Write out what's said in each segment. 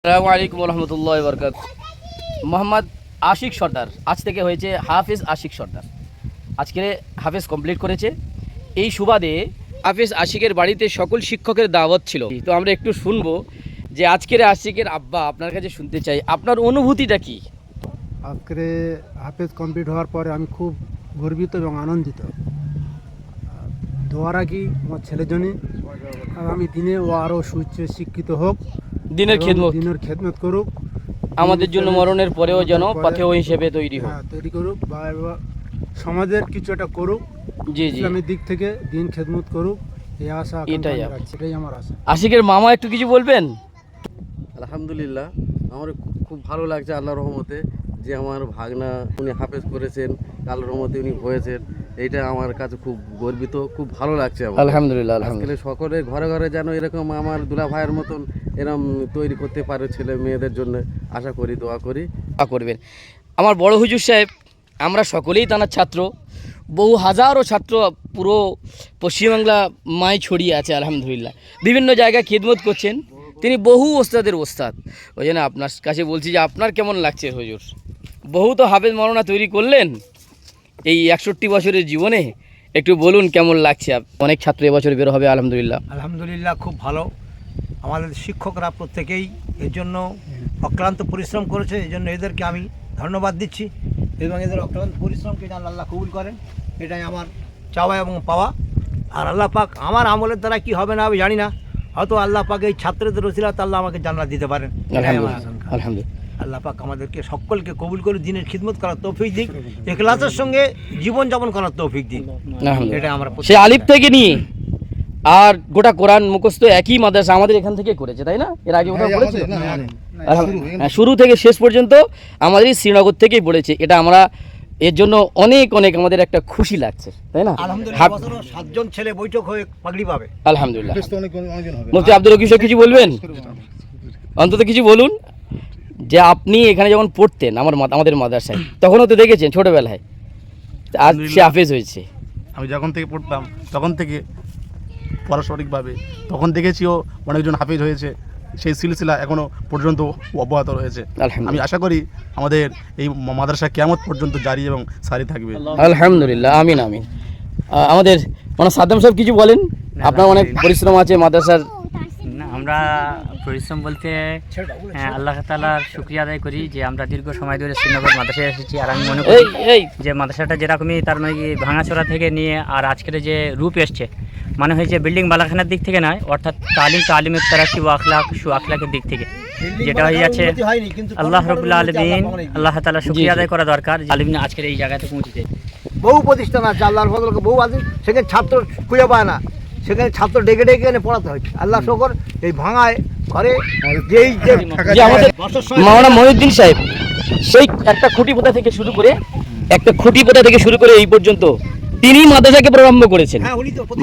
আসসালামু আলাইকুম রহমতুল্লাহ বরকাত। মোহাম্মদ আশিক সর্দার আজ থেকে হয়েছে হাফেজ আশিক সর্দার। আজকে হাফেজ কমপ্লিট করেছে। এই সুবাদে হাফেজ আশিকের বাড়িতে সকল শিক্ষকের দাওয়াত ছিল। তো আমরা একটু শুনবো যে আজকের আশিকের আব্বা আপনার কাছে শুনতে চাই আপনার অনুভূতিটা কি। আজকের হাফেজ কমপ্লিট হওয়ার পরে আমি খুব গর্বিত এবং আনন্দিত। দোয়া রাখি আমার ছেলের জন্য আগামী দিনে ও আরও সুউচ্চ শিক্ষিত হোক, দিনের খেদমত করুক, আমাদের জন্য মরণের পরেও যেন পাথেয় হিসেবে তৈরি করুক বা সমাজের কিছু একটা করুক, ইসলামের দিক থেকে দিন খেদমত করুক, এই আশা এটাই আমার আশা। আশিকের মামা একটু কিছু বলবেন? আলহামদুলিল্লাহ, আমার খুব ভালো লাগছে আল্লাহর রহমতে যে আমার ভাগনা উনি হাফেজ করেছেন, আল্লাহর রহমতে উনি হয়েছেন। এইটা আমার কাছে খুব গর্বিত, খুব ভালো লাগছে আমার। আলহামদুলিল্লাহ। আজকাল সকলে ঘরে ঘরে যেন এরকম আমার দুলা ভাইয়ের মতন এরকম তৈরি করতে পারে ছেলে মেয়েদের জন্য আশা করি, দোয়া করি করবেন। আমার বড় হুজুর সাহেব, আমরা সকলেই তার ছাত্র, বহু হাজারো ছাত্র পুরো পশ্চিমবাংলা মায় ছড়িয়ে আছে আলহামদুলিল্লাহ, বিভিন্ন জায়গায় খিদমত করছেন। তিনি বহু ওস্তাদের ওস্তাদ। ওই জন্য আপনার কাছে বলছি যে আপনার কেমন লাগছে হুজুর? বহু তো হাফেজ মওলানা তৈরি করলেন এই 61 বছরের জীবনে, একটু বলুন কেমন লাগছে? অনেক ছাত্র এবছর বের হবে আলহামদুলিল্লাহ। আলহামদুলিল্লাহ, খুব ভালো। আমাদের শিক্ষকরা প্রত্যেকেই এর জন্য অক্লান্ত পরিশ্রম করেছে, এই জন্য এদেরকে আমি ধন্যবাদ দিচ্ছি এবং এদের অক্লান্ত পরিশ্রমকে যেন আল্লাহ কবুল করেন, এটাই আমার চাওয়া এবং পাওয়া। আর আল্লাহ পাক আমার আমলের দ্বারা কি হবে না আমি জানি না, হয়তো আল্লাহ পাক এই ছাত্রদের ওসিলাতে আল্লাহ আমাকে জান্নাত দিতে পারেন। আলহামদুলিল্লাহ, আল্লাহ পাক আমাদেরকে সকলকে কবুল করে দিনের খিদমত করার তৌফিক দিক, ইখলাসের সঙ্গে জীবন যাপন করার তৌফিক দিক। এটা আমরা সে আলিফ থেকে নিয়ে আর গোটা কোরআন মুখস্থ একই মাদ্রাসা আমাদের এখান থেকে করেছে, তাই না? এর আগে ওটা করেছে শুরু থেকে শেষ পর্যন্ত আমাদের শ্রীনগর থেকেই পড়েছে। এটা আমরা এর জন্য অনেক অনেক আমাদের একটা খুশি লাগছে, তাই না? আলহামদুলিল্লাহ, 7জন ছেলে বৈঠক হয়ে পাগড়ি পাবে আলহামদুলিল্লাহ। মুফতি আব্দুল রকিব সাহেব কিছু বলবেন? অন্তত কিছু বলুন যে আপনি এখানে যখন পড়তেন আমাদের মাদ্রাসায়, তখনও তো দেখেছেন ছোটবেলায়, আজ সে হাফেজ হয়েছে। আমি যখন থেকে পড়তাম তখন থেকে পারস্পরিকভাবে তখন দেখেছি ও অনেকজন হাফেজ হয়েছে, সেই সিলসিলা এখনো পর্যন্ত অব্যাহত রয়েছে। আমি আশা করি আমাদের এই মাদ্রাসা কিয়ামত পর্যন্ত জারি এবং সারি থাকবে। আলহামদুলিল্লাহ, আমিন আমিন। আমাদের মানে সাদ্দাম সাহেব কিছু বলেন? আপনার অনেক পরিশ্রম আছে মাদ্রাসার। আমরা পরিশ্রম বলতে আল্লাহ তাআলার শুকরিয়া আদায় করি যে আমরা দীর্ঘ সময় ধরে শ্রীনগর মাদ্রাসায় এসেছি। আর আমি মনে করি যে মাদ্রাসাটা যেরকমই তার মানে ভাঙাচোরা থেকে নিয়ে আর আজকের যে রূপ এসছে, মানে হয়েছে বিল্ডিং বালাখানার দিক থেকে নয়, অর্থাৎ তালিমের তারাকি ও আখলাকের দিক থেকে, যেটা হয়ে যাচ্ছে আল্লাহ রাব্বুল আলামিন, আল্লাহ তাআলা শুকরিয়া আদায় করা দরকার আলিমিন আজকের এই জায়গাতে পৌঁছেছে। বহু প্রতিষ্ঠান আছে আল্লাহর ফজলকে, বহু আছে, সেখানে ছাত্র খুঁজে পায় না, সেখানে ছাত্র ডেকে ডেকে এনে পড়াতে হয়। আল্লাহ শকর এই ভাঙায় ঘরে যেই যে আমাদের মাওলানা মহিউদ্দিন সাহেব সেই একটা খুঁটি পোতা থেকে শুরু করে এই পর্যন্ত তিনি মাদ্রাসাকে প্রারম্ভ করেছেন।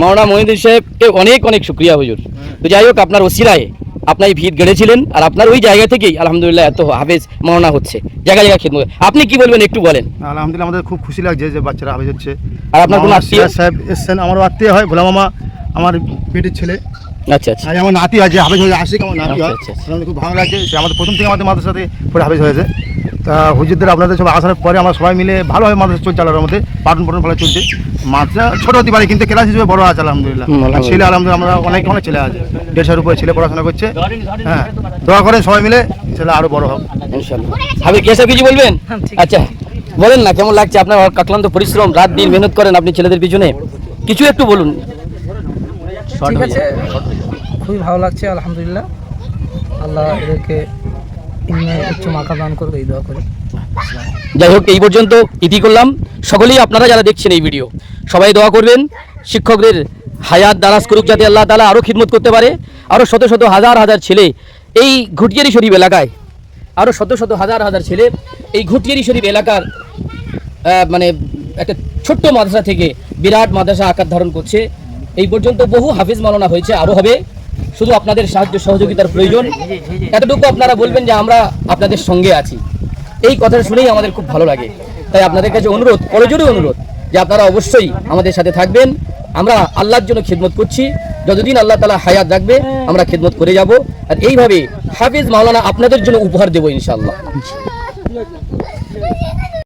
মাওলানা মহিউদ্দিন সাহেবকে অনেক অনেক শুকরিয়া হুজুর। তো যাই হোক, আপনার ওসিলায় আপনার এই ভিত গড়েছিলেন, আর আপনার ওই জায়গা থেকেই আলহামদুলিল্লাহ এত হাফেজ মাওলানা হচ্ছে, জায়গা জায়গা খিদমত। আপনি কি বলবেন একটু বলেন? আলহামদুলিল্লাহ, আমাদের খুব খুশি লাগছে যে বাচ্চারা হাফেজ হচ্ছে। আর আপনার কোনো আত্মীয় সাহেব এসছেন? আমারও আত্মীয় হয়, গোলাম মামা আমার পেটের ছেলে। আচ্ছা আচ্ছা, আমার নাতি হয় যে হাফেজ হয়ে আশিক, আমার নাতি হয়। খুব ভালো লাগছে, সে আমাদের প্রথম থেকে আমাদের মাদ্রাসাতে পড়ে হাফেজ হয়েছে। তা হুজুরদের আপনাদের সব আসার পরে আমরা সবাই মিলে ভালোভাবে মাদ্রাসা চলছে, আল্লাহর মধ্যে পাঠন ভালো চলছে। মাদ্রাসা ছোটো হতে পারে কিন্তু ক্লাস হিসেবে বড় আছে আলহামদুলিল্লাহ। ছেলে আলহামদুলিল্লাহ আমরা অনেক ছেলে আছে, 150-এর উপরে ছেলে পড়াশোনা করছে। হ্যাঁ, দোয়া করেন সবাই মিলে ছেলে আরও বড় হোক ইনশাআল্লাহ। হাবিব কেসব কিছু বলবেন? আচ্ছা বলেন না, কেমন লাগছে আপনার অক্লান্ত পরিশ্রম, রাত দিন মেহনত করেন আপনি ছেলেদের পিছনে, কিছু একটু বলুন। ঠিক আছে, খুবই ভালো লাগছে আলহামদুলিল্লাহ। আল্লাহ এদেরকে উচ্চ মাকা দান করবে এই দোয়া করি। যাই হোক, এই পর্যন্ত ইতি করলাম। সকলেই আপনারা যারা দেখছেন এই ভিডিও, সবাই দোয়া করবেন শিক্ষকদের হায়াত দারাজ করুক, যাতে আল্লাহ তাআলা আরও খিদমত করতে পারে। আরও শত শত হাজার হাজার ছেলে এই ঘুটিয়ারি শরীফ এলাকায়, আরও শত শত হাজার হাজার ছেলে এই ঘুটিয়ারি শরীফ এলাকার মানে একটা ছোট্ট মাদ্রাসা থেকে বিরাট মাদ্রাসা আকার ধারণ করছে। এই পর্যন্ত বহু হাফেজ মাওলানা হয়েছে, আরও হবে। শুধু আপনাদের সাহায্য সহযোগিতার প্রয়োজন। এতটুকু আপনারা বলবেন যে আমরা আপনাদের সঙ্গে আছি, এই কথাটা শুনেই আমাদের খুব ভালো লাগে। তাই আপনাদের কাছে অনুরোধ, করজোড়ে অনুরোধ যে আপনারা অবশ্যই আমাদের সাথে থাকবেন, আমরা আল্লাহর জন্য খিদমত করছি, যতদিন আল্লাহ তাআলা হায়াত রাখবে আমরা খিদমত করে যাব। আর এইভাবে হাফিজ মাওলানা আপনাদের জন্য উপহার দেবো ইনশাআল্লাহ।